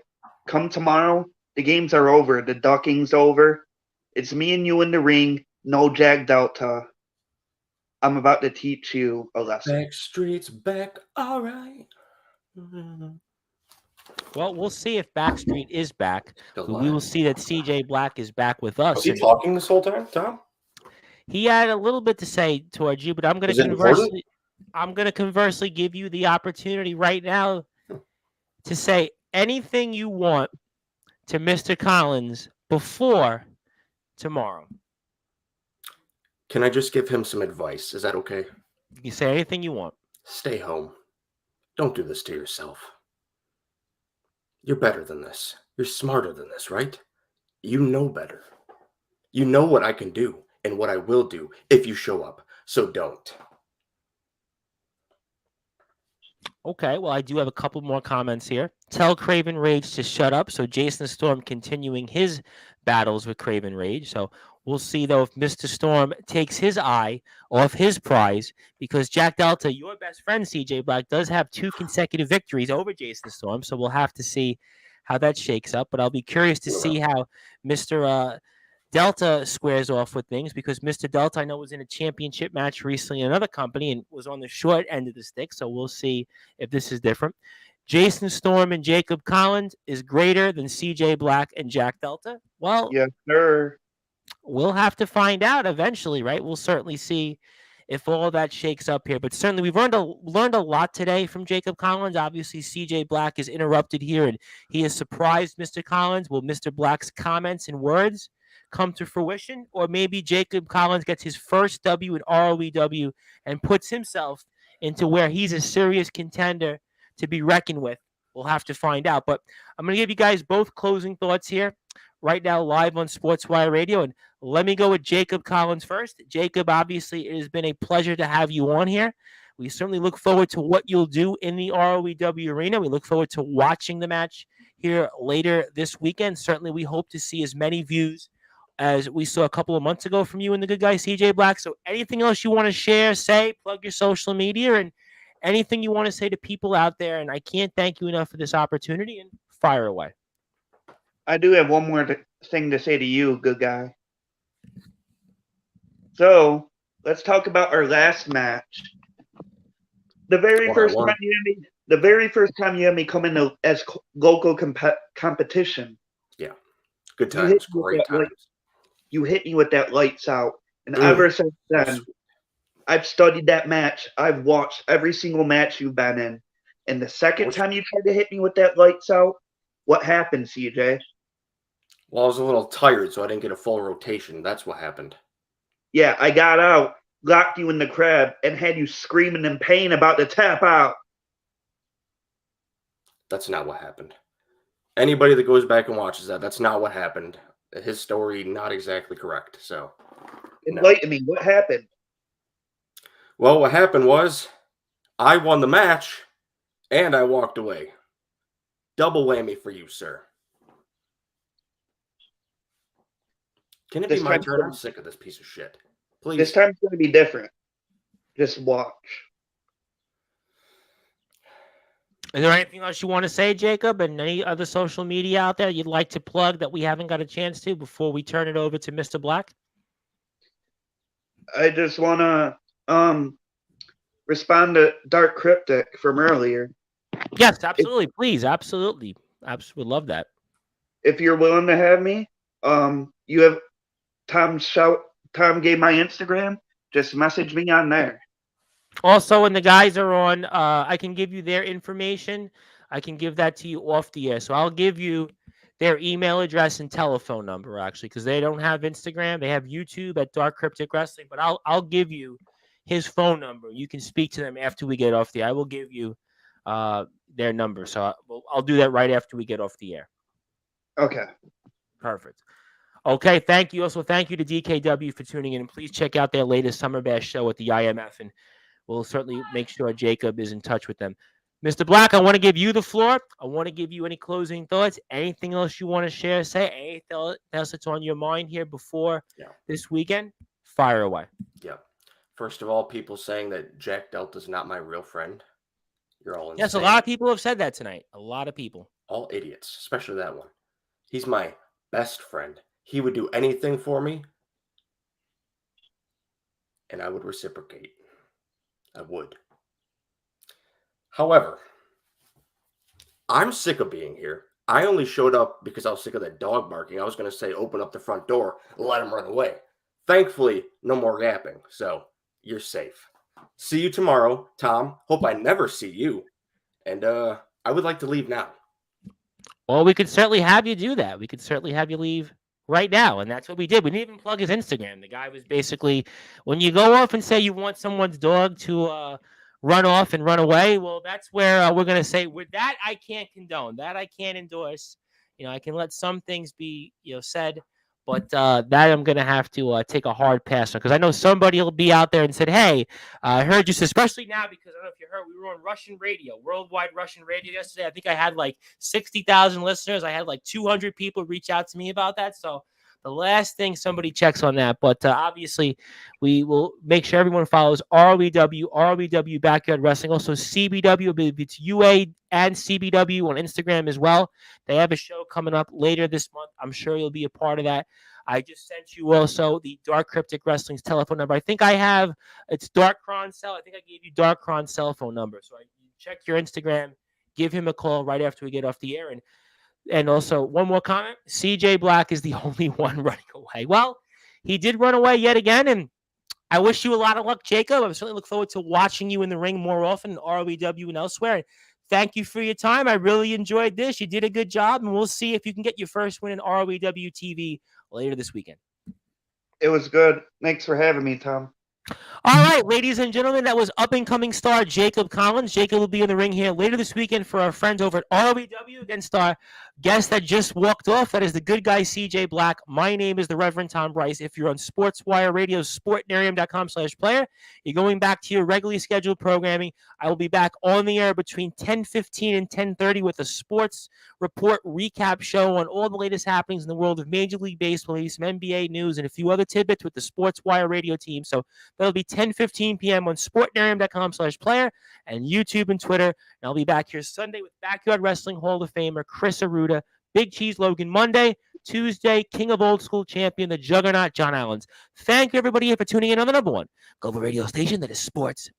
Come tomorrow, the games are over. The ducking's over. It's me and you in the ring. No Jag Delta. I'm about to teach you a lesson. Backstreet's back, all right. Well, we'll see if Backstreet is back. Still We will alive. see that CJ Black is back with us. Was he And talking this whole time, Tom? he had a little bit to say towards you, but I'm going Is to it important? conversely give you the opportunity right now to say anything you want to Mr. Collins before tomorrow. Can I just give him some advice? Is that okay? You can say anything you want. Stay home. Don't do this to yourself. You're better than this. You're smarter than this, right? You know better. You know what I can do and what I will do if you show up. So don't. Okay, well, I do have a couple more comments here. Tell Craven Rage to shut up. So Jason Storm continuing his battles with Craven Rage. So we'll see, though, if Mr. Storm takes his eye off his prize, because Jack Delta, your best friend, CJ Black, does have 2 consecutive victories over Jason Storm. So we'll have to see how that shakes up. But I'll be curious to see how Mr. Delta squares off with things, because Mr. Delta, I know, was in a championship match recently in another company and was on the short end of the stick. So we'll see if this is different. Jason Storm and Jacob Collins is greater than CJ Black and Jack Delta. Well, Yes, sir. we'll have to find out eventually, right? We'll certainly see if all that shakes up here. But certainly we've learned a lot today from Jacob Collins. Obviously, CJ Black is interrupted here, and he has surprised Mr. Collins. Will Mr. Black's comments and words come to fruition? Or maybe Jacob Collins gets his first W in ROEW and puts himself into where he's a serious contender to be reckoned with. We'll have to find out. But I'm going to give you guys both closing thoughts here right now live on Sportswire Radio. And let me go with Jacob Collins first. Jacob, obviously, it has been a pleasure to have you on here. We certainly look forward to what you'll do in the ROEW arena. We look forward to watching the match here later this weekend. Certainly, we hope to see as many views as we saw a couple of months ago from you and the good guy, CJ Black. So anything else you want to share, say, plug your social media, and anything you want to say to people out there. And I can't thank you enough for this opportunity, and fire away. I do have one more thing to say to you, good guy. So let's talk about our last match. The very first time you had me come in as local competition. Yeah, good times, great times. You hit me with that lights out, and ever since then, I've studied that match. I've watched every single match you've been in. And the second time you tried to hit me with that lights out, what happened, CJ? Well, I was a little tired, so I didn't get a full rotation. That's what happened. Yeah, I got out, locked you in the crab, and had you screaming in pain about to tap out. That's not what happened. Anybody that goes back and watches that's not what happened. His story, not exactly correct. So, enlighten me. What happened? Well, what happened was I won the match and I walked away. Double whammy for you, sir. Can it be my turn? I'm sick of this piece of shit. Please. This time's going to be different. Just watch. Is there anything else you want to say, Jacob, and any other social media out there you'd like to plug that we haven't got a chance to before we turn it over to Mr. Black? I just want to respond to Dark Cryptic from earlier. Yes, absolutely. Please, absolutely. Would love that. If you're willing to have me, you have Tom gave my Instagram. Just message me on there. Also, when the guys are on, I can give you their information. I can give that to you off the air. So I'll give you their email address and telephone number, actually, because they don't have Instagram. They have YouTube at Dark Cryptic Wrestling. But I'll give you his phone number. You can speak to them after we get off the air. I will give you their number. So I'll do that right after we get off the air. Okay. Perfect. Okay, thank you. Also, thank you to DKW for tuning in. And please check out their latest Summer Bash show at the IMF, and we'll certainly make sure Jacob is in touch with them. Mr. Black, I want to give you the floor. I want to give you any closing thoughts. Anything else you want to share? Say anything else that's on your mind here before this weekend? Fire away. Yeah. First of all, people saying that Jack Delta's not my real friend. You're all insane. Yes, a lot of people have said that tonight. A lot of people. All idiots, especially that one. He's my best friend. He would do anything for me, and I would reciprocate. I would. However, I'm sick of being here. I only showed up because I was sick of that dog barking. I was going to say open up the front door, let him run away. Thankfully, no more yapping, so you're safe. See you tomorrow, Tom. Hope I never see you. And I would like to leave now. Well, we could certainly have you do that. We could certainly have you leave right now, and that's what we did. We didn't even plug his Instagram. The guy was basically, when you go off and say you want someone's dog to run off and run away, well, that's where we're going to say, with that I can't condone. That I can't endorse. I can let some things be said, but that I'm going to have to take a hard pass on, because I know somebody will be out there and said, hey, I heard you, especially now, because I don't know if you heard, we were on Russian radio, worldwide Russian radio yesterday. I think I had like 60,000 listeners. I had like 200 people reach out to me about that. So the last thing somebody checks on that. But obviously, we will make sure everyone follows ROEW Backyard Wrestling. Also, CBW, it's UA and CBW on Instagram as well. They have a show coming up later this month. I'm sure you'll be a part of that. I just sent you also the Dark Cryptic Wrestling's telephone number. I think it's Dark Cron Cell. I think I gave you Dark Cron's cell phone number. So check your Instagram, give him a call right after we get off the air. And also, one more comment. CJ Black is the only one running away. Well, he did run away yet again, and I wish you a lot of luck, Jacob. I certainly look forward to watching you in the ring more often in ROEW and elsewhere. And thank you for your time. I really enjoyed this. You did a good job, and we'll see if you can get your first win in ROEW TV later this weekend. It was good. Thanks for having me, Tom. All right, ladies and gentlemen, that was up-and-coming star Jacob Collins. Jacob will be in the ring here later this weekend for our friends over at ROEW against our guest that just walked off. That is the good guy, CJ Black. My name is the Reverend Tom Bryce. If you're on Sportswire Radio's sportnarium.com/player, you're going back to your regularly scheduled programming. I will be back on the air between 10:15 and 10:30 with a sports report recap show on all the latest happenings in the world of Major League Baseball, some NBA news, and a few other tidbits with the Sportswire Radio team. So that'll be 10:15 p.m. on sportnarium.com/player and YouTube and Twitter. And I'll be back here Sunday with Backyard Wrestling Hall of Famer Chris Aruda, Big Cheese Logan Monday, Tuesday, King of Old School Champion, the Juggernaut John Allens. Thank you, everybody, here for tuning in on the number one global radio station that is Sports